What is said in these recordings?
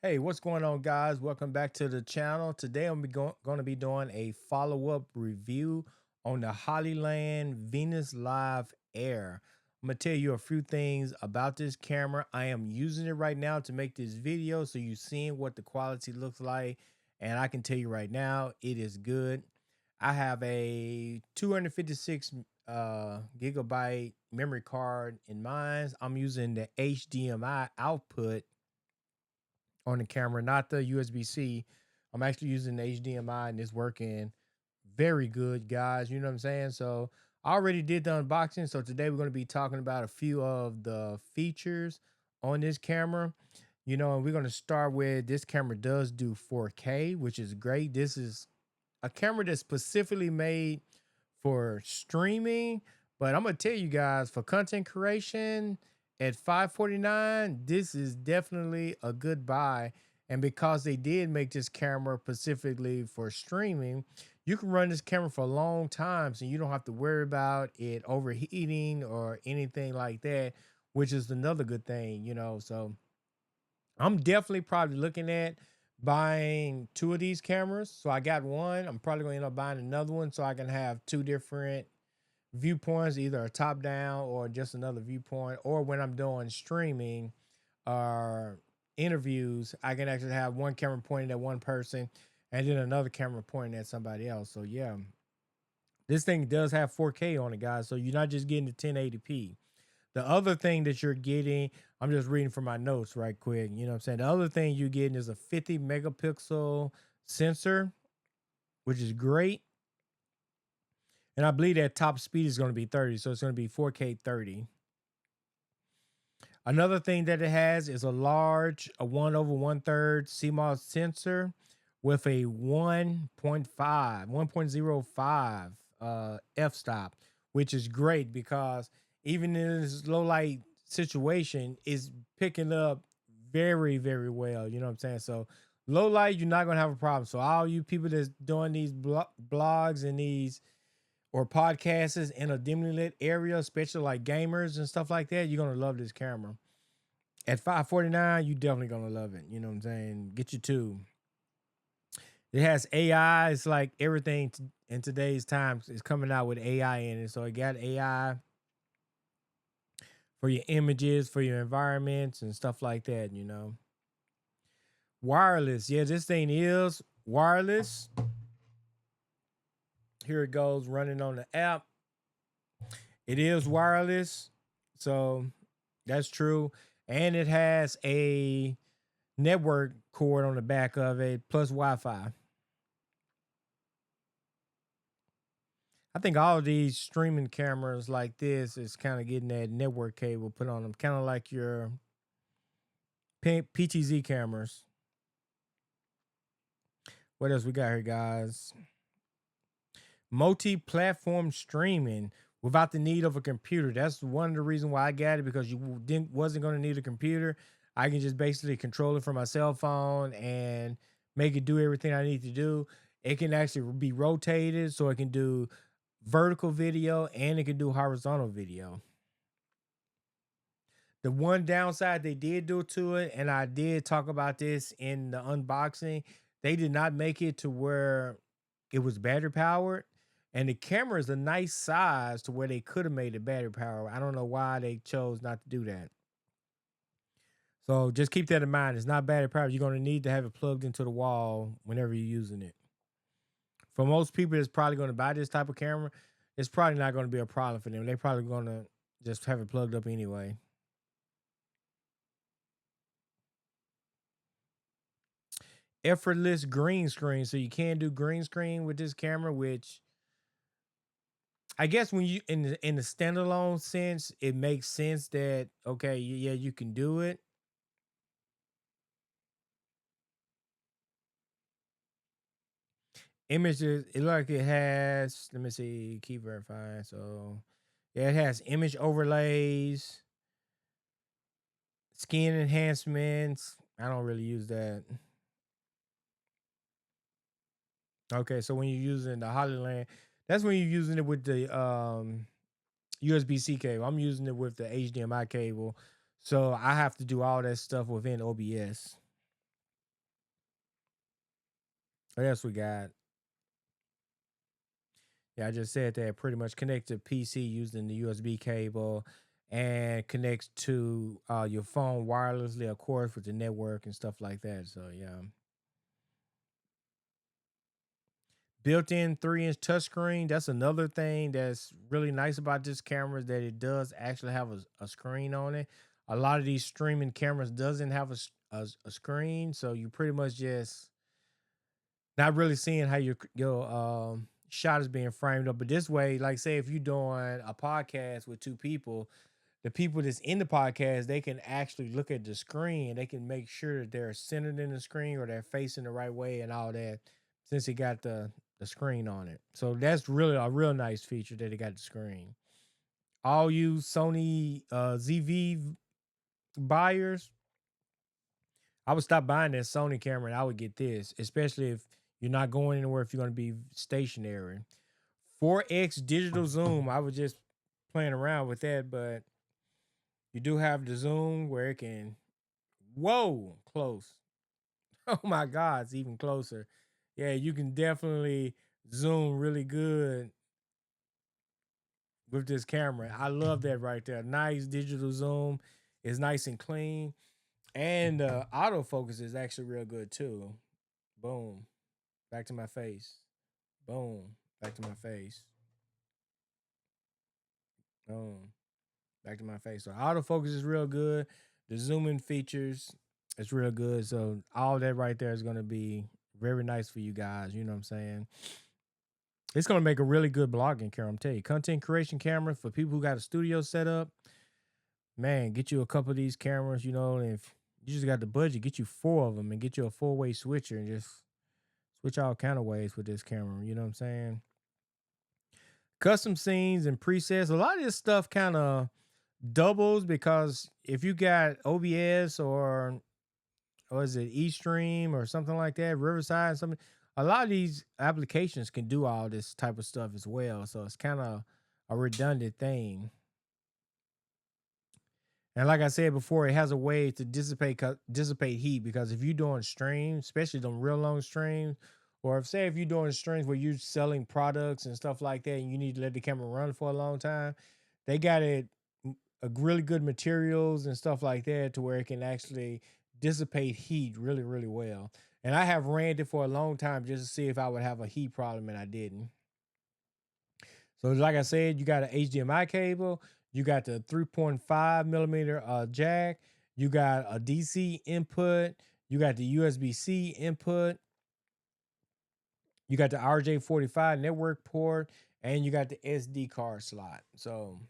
Hey, what's going on, guys? Welcome back to the channel. Today, I'm going to be doing a follow-up review on the Hollyland Venusliv Air. I'm going to tell you a few things about this camera. I am using it right now to make this video, so you're seeing what the quality looks like. And I can tell you right now, it is good. I have a 256 gigabyte memory card in mine. I'm using the HDMI output on the camera, not the USB-C. I'm actually using the HDMI and it's working very good, guys. You know what I'm saying? So I already did the unboxing. So today we're going to be talking about a few of the features on this camera. And we're going to start with this camera does do 4K, which is great. This is a camera that's specifically made for streaming, but I'm gonna tell you guys, for content creation at 549, this is definitely a good buy. And because they did make this camera specifically for streaming, you can run this camera for a long time, so you don't have to worry about it overheating or anything like that, which is another good thing. So I'm definitely probably looking at buying two of these cameras. So I got one. I'm probably going to end up buying another one so I can have two different viewpoints, either a top down or just another viewpoint. Or when I'm doing streaming or interviews, I can actually have one camera pointing at one person and then another camera pointing at somebody else. So yeah, this thing does have 4K on it, guys. So you're not just getting the 1080p. The other thing that you're getting, I'm just reading from my notes right quick. You know what I'm saying? The other thing you're getting is a 50 megapixel sensor, which is great. And I believe that top speed is going to be 30. So it's going to be 4K 30. Another thing that it has is a large, a 1/1/3 CMOS sensor with a 1.05 f-stop, which is great because even in this low light situation, is picking up very, very well. You know what I'm saying? So low light, you're not gonna have a problem. So all you people that's doing these blogs and these or podcasts in a dimly lit area, especially like gamers and stuff like that, you're gonna love this camera. At 549, you definitely gonna love it. You know what I'm saying? Get you two. It has AI. It's like everything in today's times is coming out with AI in it. So it got AI for your images, for your environments and stuff like that. Wireless. Yeah, this thing is wireless. Here it goes running on the app. It is wireless. So that's true. And it has a network cord on the back of it plus Wi-Fi. I think all of these streaming cameras like this is kind of getting that network cable put on them, kind of like your PTZ cameras. What else we got here, guys? Multi-platform streaming without the need of a computer. That's one of the reasons why I got it, because you wasn't going to need a computer. I can just basically control it from my cell phone and make it do everything I need to do. It can actually be rotated, so it can do vertical video and it can do horizontal video. The one downside they did do to it, and I did talk about this in the unboxing, they did not make it to where it was battery powered. And the camera is a nice size to where they could have made it battery powered. I don't know why they chose not to do that. So just keep that in mind. It's not battery powered. You're going to need to have it plugged into the wall whenever you're using it. For most people that's probably going to buy this type of camera, it's probably not going to be a problem for them. They're probably going to just have it plugged up anyway. Effortless green screen. So you can do green screen with this camera, which I guess when you in the standalone sense, it makes sense that okay, yeah, you can do it. Images, it like it has, let me see, keep verifying. So yeah, it has image overlays, skin enhancements. I don't really use that. Okay, so when you're using the Hollyland, that's when you're using it with the USB-C cable. I'm using it with the HDMI cable. So I have to do all that stuff within OBS. What else we got? Yeah, I just said that pretty much connect to PC using the USB cable and connects to your phone wirelessly, of course, with the network and stuff like that. So yeah. Built-in 3-inch touchscreen. That's another thing that's really nice about this camera is that it does actually have a screen on it. A lot of these streaming cameras doesn't have a screen, so you pretty much just not really seeing how your shot is being framed up. But this way, like say if you're doing a podcast with two people, the people that's in the podcast, they can actually look at the screen. They can make sure that they're centered in the screen or they're facing the right way and all that, since it got the screen on it. So that's really a real nice feature that it got the screen. All you Sony ZV buyers, I would stop buying that Sony camera and I would get this, especially if you're not going anywhere, if you're going to be stationary. 4x digital zoom, I was just playing around with that, but you do have the zoom where it can, whoa, close. Oh my God, it's even closer. Yeah, you can definitely zoom really good with this camera. I love that right there. Nice digital zoom. It's nice and clean. And autofocus is actually real good too. Boom. Back to my face. Boom. Back to my face. Boom. Back to my face. So autofocus is real good. The zooming features is real good. So all that right there is gonna be very nice for you guys. You know what I'm saying? It's gonna make a really good blogging camera. I'm telling you, content creation camera for people who got a studio set up. Man, get you a couple of these cameras. You know, and if you just got the budget, get you 4 of them and get you a 4-way switcher and just switch all kind of ways with this camera. You know what I'm saying? Custom scenes and presets. A lot of this stuff kind of doubles because if you got OBS or is it eStream or something like that, Riverside, something. A lot of these applications can do all this type of stuff as well. So it's kind of a redundant thing. And like I said before, it has a way to dissipate heat because if you're doing streams, especially them real long streams, or if you're doing streams where you're selling products and stuff like that, and you need to let the camera run for a long time, they got it a really good materials and stuff like that to where it can actually dissipate heat really really well. And I have ran it for a long time just to see if I would have a heat problem, and I didn't. So, like I said, you got an HDMI cable, you got the 3.5 millimeter jack, you got a DC input, you got the USB-C input, you got the RJ45 network port, and you got the SD card slot. So,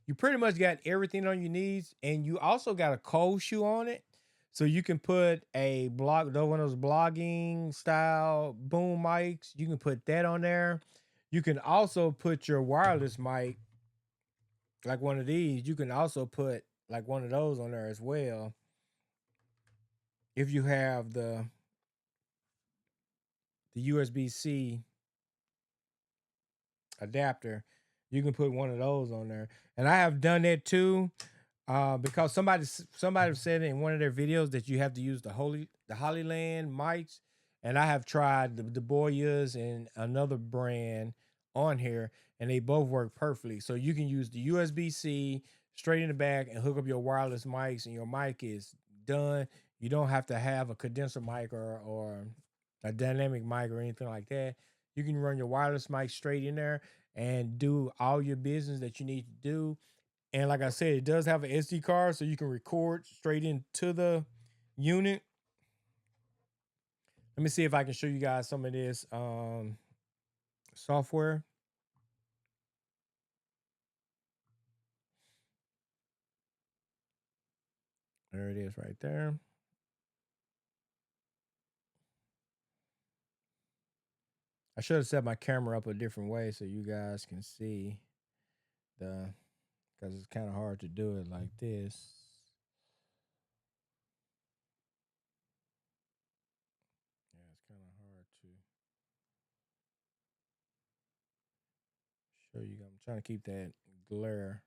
you pretty much got everything on your needs, and you also got a cold shoe on it. So you can put a block, though one of those blogging style boom mics. You can put that on there. You can also put your wireless mic, like one of these. You can also put like one of those on there as well. If you have the USB-C adapter, you can put one of those on there. And I have done that too. Because somebody said in one of their videos that you have to use the Hollyland mics, and I have tried the Boyas and another brand on here, and they both work perfectly. So you can use the USB-C straight in the back and hook up your wireless mics, and your mic is done. You don't have to have a condenser mic or a dynamic mic or anything like that. You can run your wireless mic straight in there and do all your business that you need to do. And like I said, it does have an SD card, so you can record straight into the unit. Let me see if I can show you guys some of this software. There it is right there. I should have set my camera up a different way so you guys can see the, because it's kind of hard to do it like this. Yeah, it's kind of hard to show you. I'm trying to keep that glare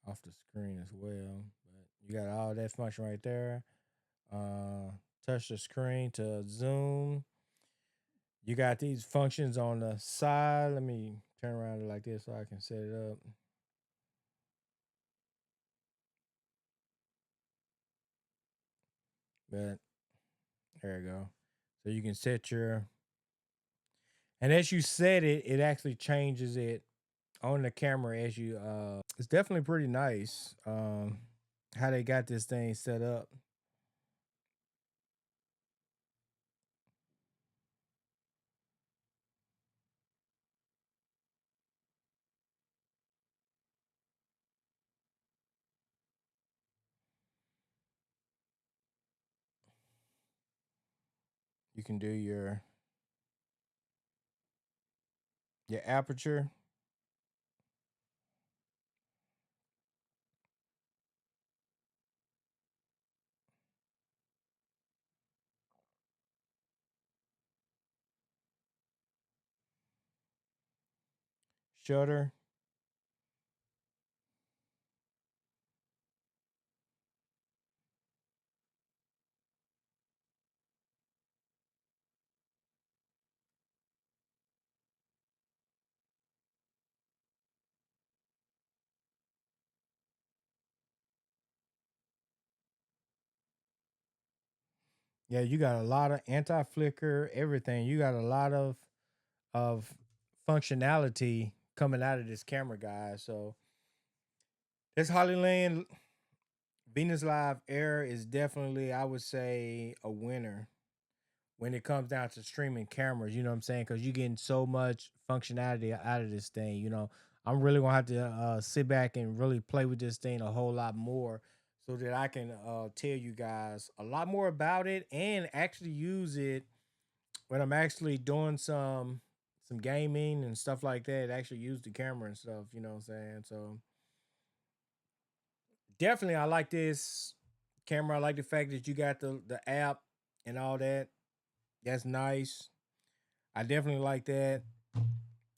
off the screen as well. But you got all that function right there. Touch the screen to zoom. You got these functions on the side. Let me turn around it like this so I can set it up. But there you go. So you can set your, and as you set it, it actually changes it on the camera as you it's definitely pretty nice how they got this thing set up. You can do your aperture. Shutter. Yeah, you got a lot of anti-flicker, everything. You got a lot of functionality coming out of this camera, guys. So this Hollyland Venus Live Air is definitely, I would say, a winner when it comes down to streaming cameras. You know what I'm saying? Because you're getting so much functionality out of this thing. You know, I'm really gonna have to sit back and really play with this thing a whole lot more, so that I can tell you guys a lot more about it and actually use it when I'm actually doing some gaming and stuff like that. Actually use the camera and stuff. You know what I'm saying? So definitely, I like this camera. I like the fact that you got the app and all that. That's nice. I definitely like that.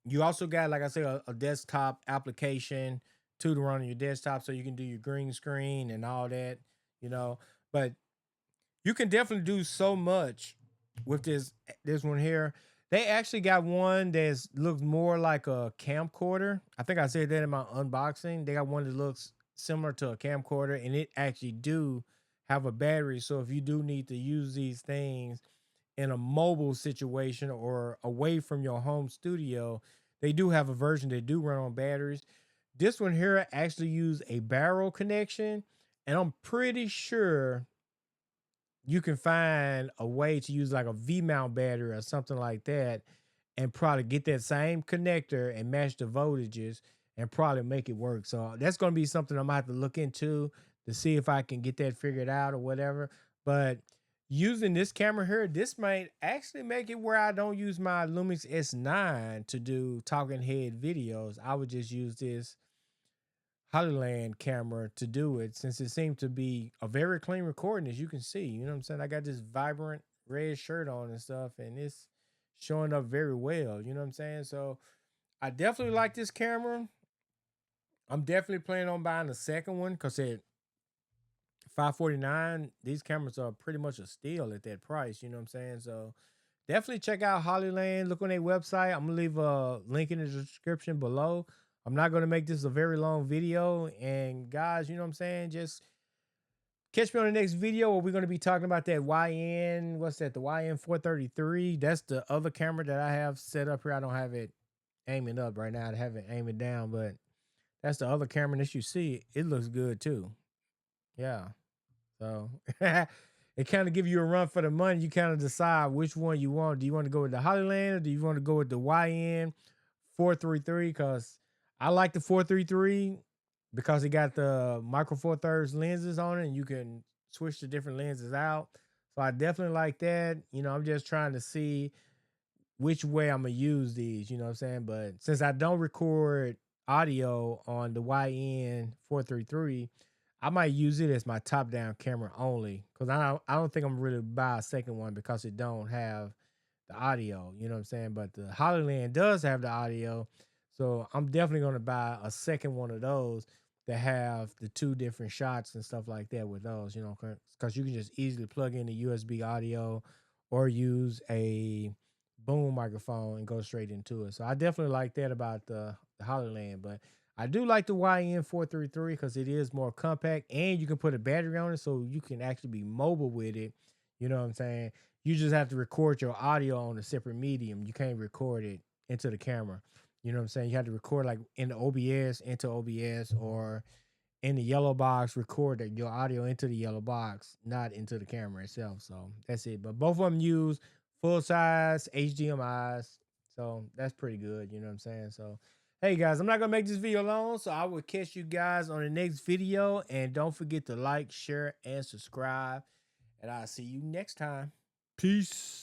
You also got, like I said, a desktop application to run on your desktop, so you can do your green screen and all that. You know, but you can definitely do so much with this one here. They actually got one that looks more like a camcorder. I think I said that in my unboxing. They got one that looks similar to a camcorder, and it actually do have a battery. So if you do need to use these things in a mobile situation or away from your home studio, they do have a version that do run on batteries. This one here actually use a barrel connection, and I'm pretty sure you can find a way to use like a V mount battery or something like that, and probably get that same connector and match the voltages and probably make it work. So that's going to be something I'm gonna have to look into to see if I can get that figured out or whatever. But using this camera here, this might actually make it where I don't use my Lumix S9 to do talking head videos. I would just use this Hollyland camera to do it, since it seemed to be a very clean recording, as you can see. You know what I'm saying? I got this vibrant red shirt on and stuff, and it's showing up very well. You know what I'm saying? So I definitely like this camera. I'm definitely planning on buying the second one because at 549, these cameras are pretty much a steal at that price. You know what I'm saying? So definitely check out Hollyland. Look on their website. I'm gonna leave a link in the description below. I'm not gonna make this a very long video. And guys, you know what I'm saying? Just catch me on the next video where we're gonna be talking about that YN. What's that? The YN 433. That's the other camera that I have set up here. I don't have it aiming up right now. I have it aiming down, but that's the other camera that you see. It looks good too. Yeah. So it kind of give you a run for the money. You kind of decide which one you want. Do you want to go with the Hollyland or do you want to go with the YN 433? Because I like the 433 because it got the micro four thirds lenses on it, and you can switch the different lenses out. So I definitely like that. You know, I'm just trying to see which way I'm gonna use these, you know what I'm saying? But since I don't record audio on the YN 433, I might use it as my top down camera only. Cause I don't think I'm really buy a second one because it don't have the audio, you know what I'm saying? But the Hollyland does have the audio. So I'm definitely gonna buy a second one of those that have the two different shots and stuff like that with those, you know, because you can just easily plug in the USB audio or use a boom microphone and go straight into it. So I definitely like that about the Hollyland. But I do like the YN433 because it is more compact and you can put a battery on it so you can actually be mobile with it. You know what I'm saying? You just have to record your audio on a separate medium. You can't record it into the camera. You know what I'm saying? You have to record like in the OBS, into OBS, or in the yellow box, record your audio into the yellow box, not into the camera itself. So that's it. But both of them use full size HDMIs. So that's pretty good. You know what I'm saying? So, hey guys, I'm not going to make this video long. So I will catch you guys on the next video. And don't forget to like, share, and subscribe. And I'll see you next time. Peace.